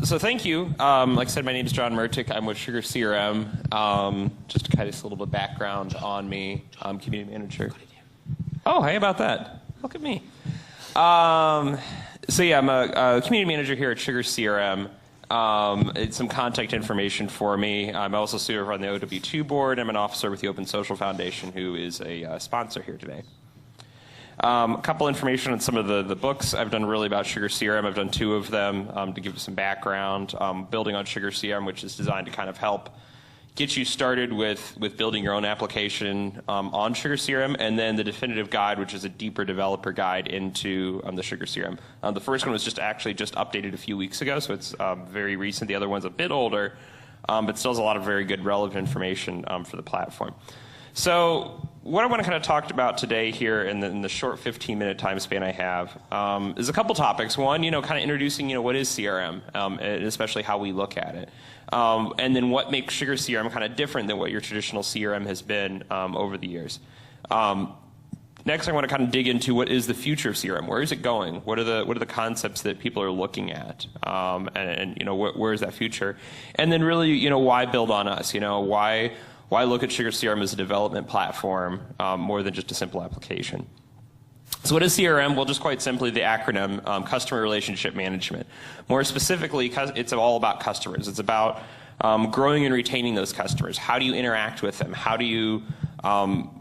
So thank you. Like I said, my name is John Mertic. I'm with SugarCRM. Just to kind of a little bit of background on me. I'm community manager. Oh, hey, about that. Look at me. So yeah, I'm a community manager here at SugarCRM. It's some contact information for me. I'm also serve on the OW2 board. I'm an officer with the Open Social Foundation, who is a sponsor here today. A couple information on some of the books I've done really about SugarCRM. I've done 2 of them to give you some background. Building on SugarCRM, which is designed to kind of help get you started with building your own application on SugarCRM, and then the definitive guide, which is a deeper developer guide into the SugarCRM. The first one was just updated a few weeks ago, so it's very recent. The other one's a bit older, but still has a lot of very good relevant information for the platform. So what I want to kind of talk about today here in the short 15-minute time span I have is a couple topics. One, kind of introducing, what is CRM, and especially how we look at it. And then what makes SugarCRM kind of different than what your traditional CRM has been over the years. Next, I want to kind of dig into what is the future of CRM. Where is it going? What are the concepts that people are looking at? And where is that future? And then really, why build on us? Why look at SugarCRM as a development platform more than just a simple application? So what is CRM? Well, just quite simply the acronym, Customer Relationship Management. More specifically, it's all about customers. It's about growing and retaining those customers. How do you interact with them? How do you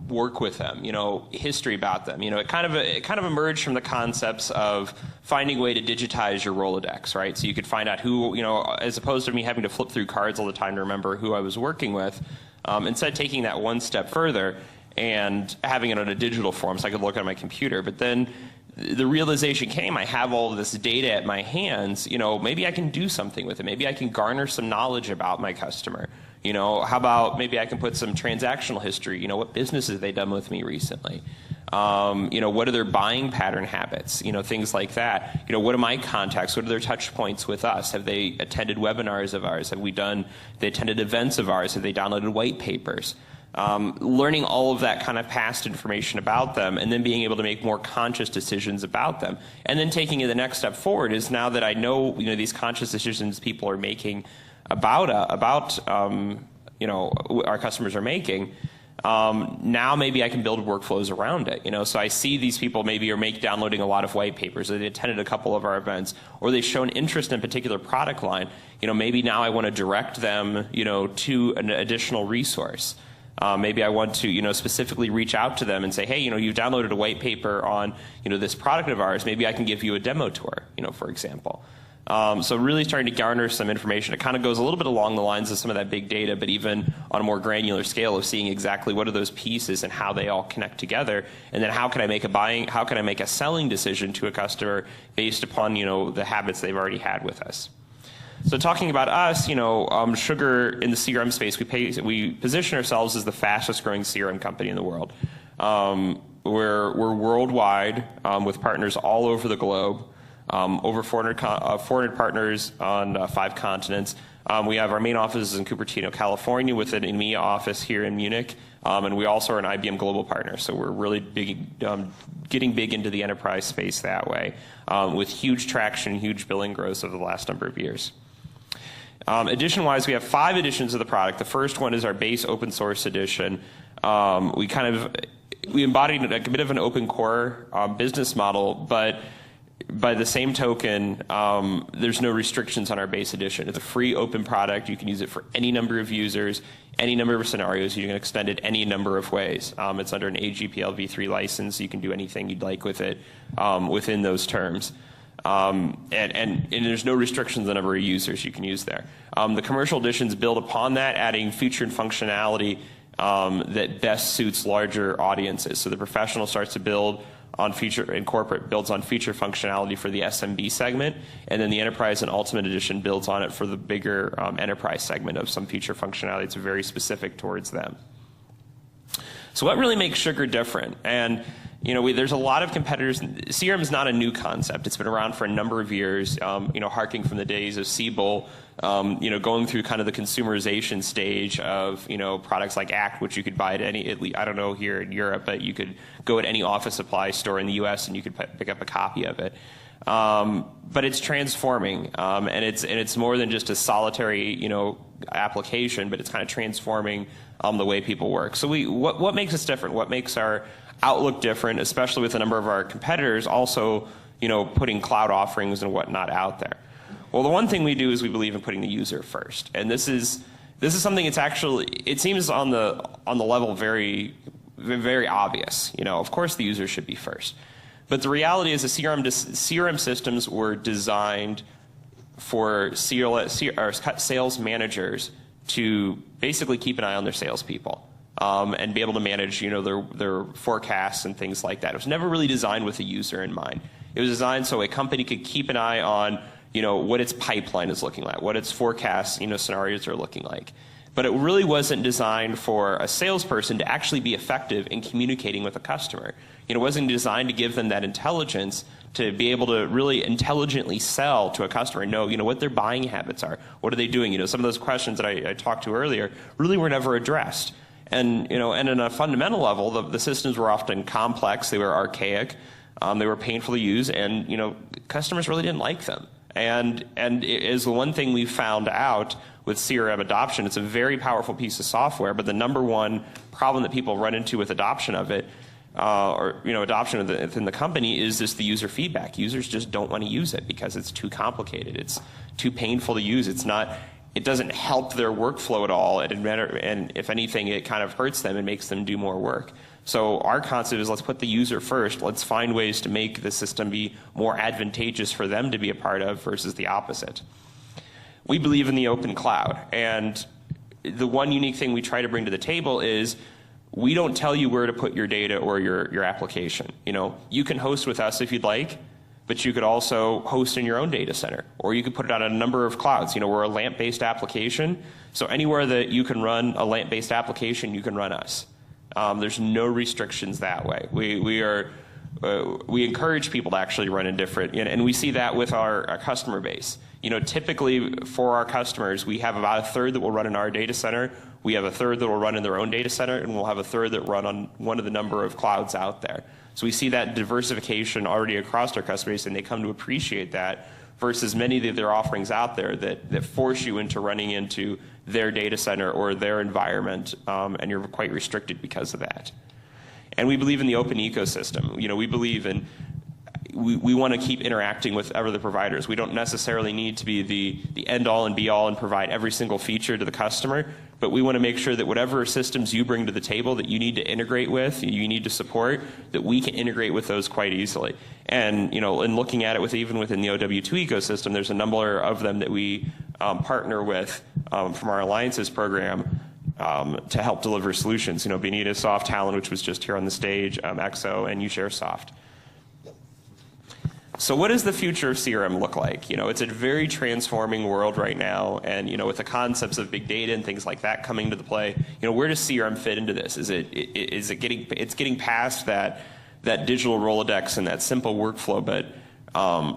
work with them? History about them. It kind of emerged from the concepts of finding a way to digitize your Rolodex, right? So you could find out who, as opposed to me having to flip through cards all the time to remember who I was working with, instead taking that one step further and having it on a digital form so I could look at my computer. But then the realization came, I have all of this data at my hands, maybe I can do something with it. Maybe I can garner some knowledge about my customer. How about maybe I can put some transactional history, what business have they done with me recently? What are their buying pattern habits? Things like that. What are my contacts? What are their touch points with us? Have they attended webinars of ours? Have they attended events of ours? Have they downloaded white papers? Learning all of that kind of past information about them, and then being able to make more conscious decisions about them. And then taking it the next step forward is, now that I know, these conscious decisions people are making about our customers are making, now maybe I can build workflows around it. So I see these people maybe are downloading a lot of white papers, or they attended a couple of our events, or they've shown interest in a particular product line. Maybe now I want to direct them, to an additional resource. Maybe I want to, specifically reach out to them and say, hey, you've downloaded a white paper on, this product of ours. Maybe I can give you a demo tour, for example. So really starting to garner some information. It kind of goes a little bit along the lines of some of that big data, but even on a more granular scale of seeing exactly what are those pieces and how they all connect together. And then how can I make a selling decision to a customer based upon, the habits they've already had with us. So talking about us, Sugar in the CRM space, we position ourselves as the fastest growing CRM company in the world. We're worldwide with partners all over the globe, over 400 partners on 5 continents. We have our main offices in Cupertino, California, with an EMEA office here in Munich, and we also are an IBM global partner. So we're really getting big into the enterprise space that way, with huge traction, huge billing growth over the last number of years. Edition-wise, we have 5 editions of the product. The first one is our base open source edition. We embodied a bit of an open core business model, but by the same token, there's no restrictions on our base edition. It's a free open product. You can use it for any number of users, any number of scenarios. You can extend it any number of ways. It's under an AGPL v3 license. You can do anything you'd like with it within those terms. And there's no restrictions on the number of users you can use there. The commercial editions build upon that, adding feature and functionality that best suits larger audiences. So the professional starts to build on feature, and corporate builds on feature functionality for the SMB segment, and then the enterprise and ultimate edition builds on it for the bigger enterprise segment of some feature functionality that's very specific towards them. So what really makes Sugar different? And there's a lot of competitors. CRM is not a new concept. It's been around for a number of years, harking from the days of Siebel, going through kind of the consumerization stage of, products like Act, which you could buy at least, I don't know here in Europe, but you could go at any office supply store in the US and you could pick up a copy of it. But it's transforming, and it's more than just a solitary, application, but it's kind of transforming the way people work. So what makes us different? What makes our outlook different, especially with a number of our competitors also, putting cloud offerings and whatnot out there? Well, the one thing we do is we believe in putting the user first, and this is something it seems on the level very, very obvious. Of course the user should be first. But the reality is the CRM systems were designed for sales managers to basically keep an eye on their salespeople and be able to manage their forecasts and things like that. It was never really designed with the user in mind. It was designed so a company could keep an eye on what its pipeline is looking like, what its forecast scenarios are looking like. But it really wasn't designed for a salesperson to actually be effective in communicating with a customer. It wasn't designed to give them that intelligence to be able to really intelligently sell to a customer and know, what their buying habits are. What are they doing? Some of those questions that I talked to earlier really were never addressed. And, and on a fundamental level, the systems were often complex, they were archaic, they were painful to use, and, customers really didn't like them. And it is the one thing we found out with CRM adoption. It's a very powerful piece of software, but the number one problem that people run into with adoption of it, adoption within the company, is just the user feedback. Users just don't want to use it because it's too complicated. It's too painful to use. It doesn't help their workflow at all, and if anything, it kind of hurts them and makes them do more work. So our concept is, let's put the user first. Let's find ways to make the system be more advantageous for them to be a part of versus the opposite. We believe in the open cloud, and the one unique thing we try to bring to the table is we don't tell you where to put your data or your application. You can host with us if you'd like, but you could also host in your own data center, or you could put it on a number of clouds. We're a LAMP-based application, so anywhere that you can run a LAMP-based application, you can run us. There's no restrictions that way. We encourage people to actually run in different, and we see that with our customer base. Typically for our customers, we have about a third that will run in our data center, we have a third that will run in their own data center, and we'll have a third that run on one of the number of clouds out there. So we see that diversification already across our customer base, and they come to appreciate that, versus many of their offerings out there that force you into running into their data center or their environment, and you're quite restricted because of that. And we believe in the open ecosystem. We believe in, we want to keep interacting with other providers. We don't necessarily need to be the end-all and be-all and provide every single feature to the customer, but we want to make sure that whatever systems you bring to the table that you need to integrate with, you need to support, that we can integrate with those quite easily. And in looking at it even within the OW2 ecosystem, there's a number of them that we partner with from our alliances program to help deliver solutions. Benita, Soft, Talon, which was just here on the stage, EXO, and UShareSoft. So what does the future of CRM look like? It's a very transforming world right now, and with the concepts of big data and things like that coming to the play, where does CRM fit into this? Is it getting past that digital Rolodex and that simple workflow, but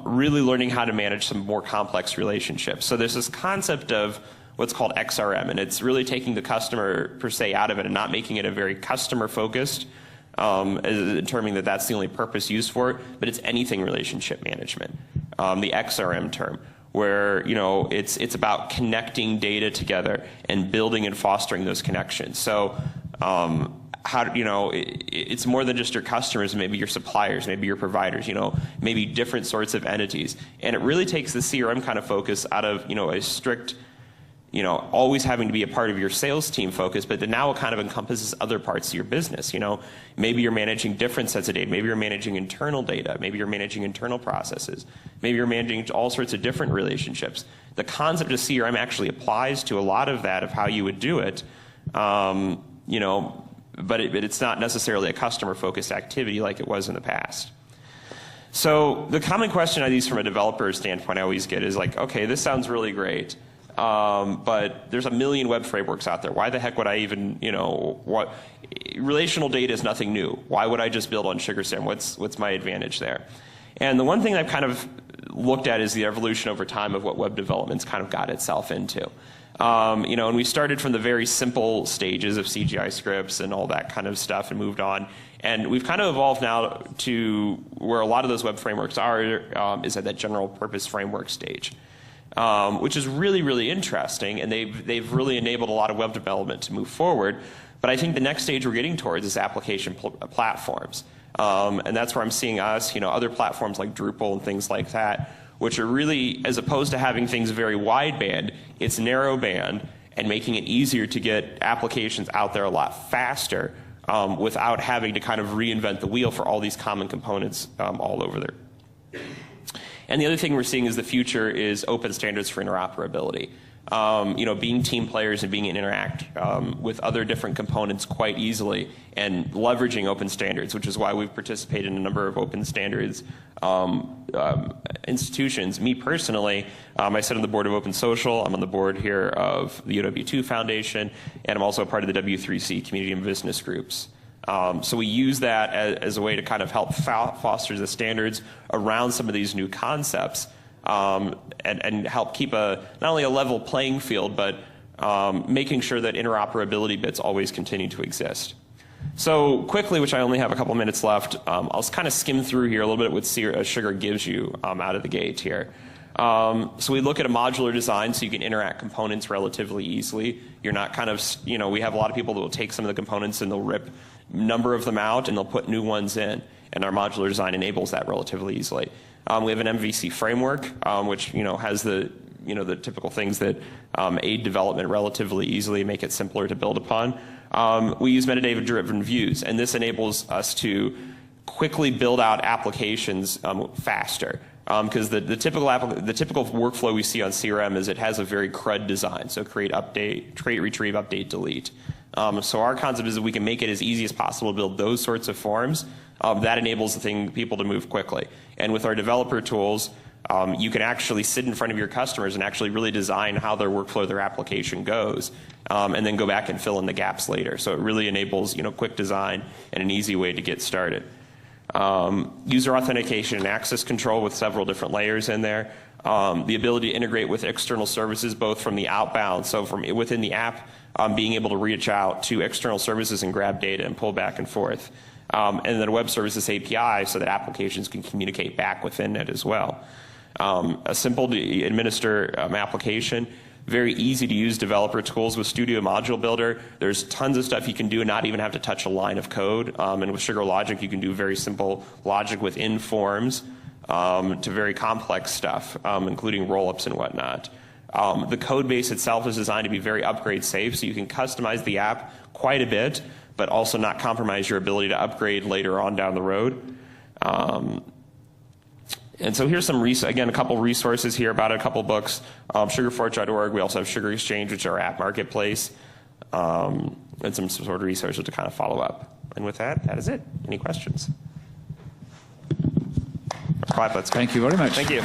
really learning how to manage some more complex relationships. So there's this concept of what's called XRM, and it's really taking the customer per se out of it and not making it a very customer focused, determining that that's the only purpose used for it, but it's anything relationship management, the XRM term, where it's about connecting data together and building and fostering those connections. So it's more than just your customers, maybe your suppliers, maybe your providers, maybe different sorts of entities, and it really takes the CRM kind of focus out of a strict always having to be a part of your sales team focus, but then now it kind of encompasses other parts of your business. Maybe you're managing different sets of data. Maybe you're managing internal data. Maybe you're managing internal processes. Maybe you're managing all sorts of different relationships. The concept of CRM actually applies to a lot of that, of how you would do it, but it's not necessarily a customer-focused activity like it was in the past. So the common question I use from a developer standpoint I always get is like, okay, this sounds really great. But there's a million web frameworks out there. Why the heck would I even, relational data is nothing new. Why would I just build on SugarCRM? What's my advantage there? And the one thing I've kind of looked at as the evolution over time of what web development's kind of got itself into. And we started from the very simple stages of CGI scripts and all that kind of stuff and moved on. And we've kind of evolved now to where a lot of those web frameworks are, is at that general purpose framework stage, which is really, really interesting. And they've really enabled a lot of web development to move forward. But I think the next stage we're getting towards is application platforms. And that's where I'm seeing us, other platforms like Drupal and things like that, which are really, as opposed to having things very wideband, it's narrow band and making it easier to get applications out there a lot faster without having to kind of reinvent the wheel for all these common components all over there. And the other thing we're seeing is the future is open standards for interoperability. Being team players and being able to interact with other different components quite easily and leveraging open standards, which is why we've participated in a number of open standards institutions. Me personally, I sit on the board of Open Social. I'm on the board here of the OW2 Foundation, and I'm also a part of the W3C community and business groups. So we use that as a way to kind of help foster the standards around some of these new concepts. And help keep not only a level playing field, but making sure that interoperability bits always continue to exist. So quickly, which I only have a couple minutes left, I'll kind of skim through here a little bit what Sugar gives you out of the gate here. So we look at a modular design so you can interact components relatively easily. You're not kind of, we have a lot of people that will take some of the components and they'll rip a number of them out and they'll put new ones in. And our modular design enables that relatively easily. We have an MVC framework, which has the typical things that aid development relatively easily, make it simpler to build upon. We use metadata-driven views, and this enables us to quickly build out applications faster. Because the typical workflow we see on CRM is it has a very CRUD design, so create, retrieve, update, delete. So our concept is that we can make it as easy as possible to build those sorts of forms. That enables people to move quickly. And with our developer tools, you can actually sit in front of your customers and actually really design how their workflow, their application goes, and then go back and fill in the gaps later. So it really enables quick design and an easy way to get started. User authentication and access control with several different layers in there. The ability to integrate with external services, both from the outbound, so from within the app, being able to reach out to external services and grab data and pull back and forth. And then a web services API so that applications can communicate back within it as well. A simple to administer application, very easy to use developer tools with Studio Module Builder. There's tons of stuff you can do and not even have to touch a line of code. And with Sugar Logic, you can do very simple logic within forms to very complex stuff, including rollups and whatnot. The code base itself is designed to be very upgrade safe, so you can customize the app quite a bit, but also not compromise your ability to upgrade later on down the road. And so here's some, again, a couple resources here about it, a couple books. Sugarforge.org. We also have Sugar Exchange, which is our app marketplace, and some sort of resources to kind of follow up. And with that, that is it. Any questions? Thank you very much. Thank you.